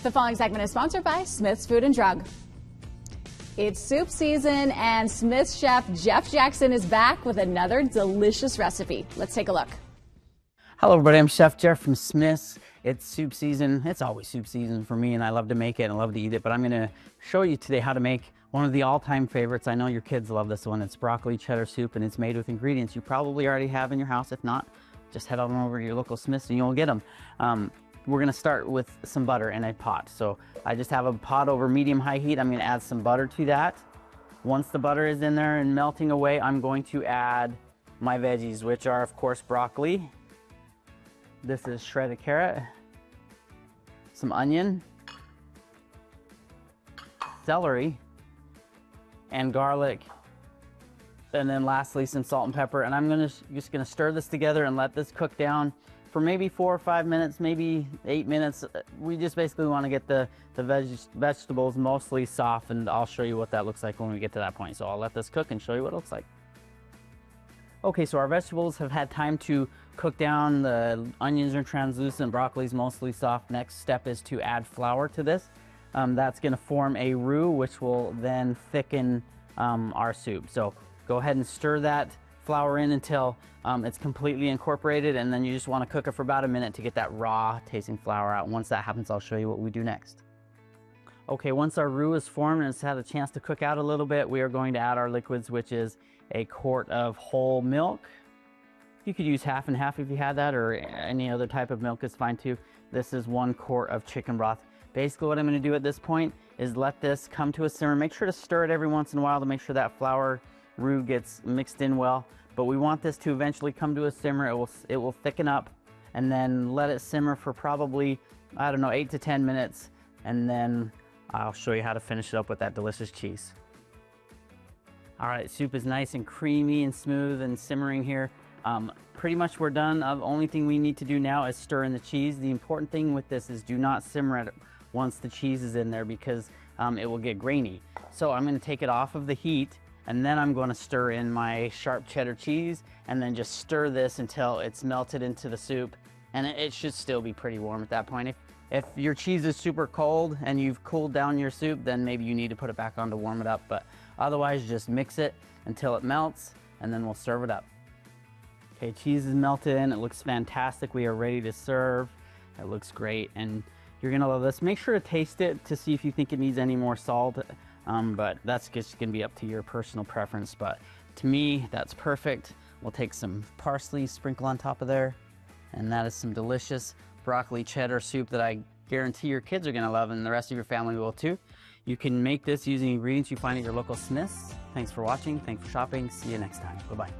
The following segment is sponsored by Smith's Food and Drug. It's soup season, and Smith's chef Jeff Jackson is back with another delicious recipe. Let's take a look. Hello everybody, I'm Chef Jeff from Smith's. It's soup season. It's always soup season for me, and I love to make it and I love to eat it, but I'm going to show you today how to make one of the all-time favorites. I know your kids love this one. It's broccoli cheddar soup, and it's made with ingredients you probably already have in your house. If not, just head on over to your local Smith's and you'll get them. We're going to start with some butter in a pot. So I just have a pot over medium-high heat. I'm going to add some butter to that. Once the butter is in there and melting away, I'm going to add my veggies, which are, of course, broccoli. This is shredded carrot, some onion, celery, and garlic. And then lastly, some salt and pepper. And I'm just gonna stir this together and let this cook down for maybe 4 or 5 minutes, maybe 8 minutes. We just basically want to get the vegetables mostly soft, and I'll show you what that looks like when we get to that point. So I'll let this cook and show you what it looks like. Okay, so our vegetables have had time to cook down. The onions are translucent, broccoli's mostly soft. Next step is to add flour to this. That's gonna form a roux, which will then thicken our soup. So go ahead and stir that flour in until it's completely incorporated, and then you just want to cook it for about a minute to get that raw tasting flour out. Once that happens, I'll show you what we do next. Okay, once our roux is formed and it's had a chance to cook out a little bit, we are going to add our liquids, which is a quart of whole milk. You could use half and half if you had that, or any other type of milk is fine too. This is 1 quart of chicken broth. Basically what I'm going to do at this point is let this come to a simmer. Make sure to stir it every once in a while to make sure that flour roux gets mixed in well. But we want this to eventually come to a simmer. It will thicken up, and then let it simmer for probably, I don't know, 8 to 10 minutes. And then I'll show you how to finish it up with that delicious cheese. All right, soup is nice and creamy and smooth and simmering here. Pretty much we're done. The only thing we need to do now is stir in the cheese. The important thing with this is do not simmer it once the cheese is in there, because it will get grainy. So I'm going to take it off of the heat, and then I'm going to stir in my sharp cheddar cheese, and then just stir this until it's melted into the soup. And it should still be pretty warm at that point. If your cheese is super cold and you've cooled down your soup, then maybe you need to put it back on to warm it up. But otherwise, just mix it until it melts, and then we'll serve it up. Okay, cheese is melted in. It looks fantastic. We are ready to serve. It looks great, and you're gonna love this. Make sure to taste it to see if you think it needs any more salt, but that's just gonna be up to your personal preference. But to me, that's perfect. We'll take some parsley, sprinkle on top of there, and that is some delicious broccoli cheddar soup that I guarantee your kids are gonna love, and the rest of your family will too. You can make this using ingredients you find at your local Smith's. Thanks for watching. Thanks for shopping. See you next time. Bye-bye.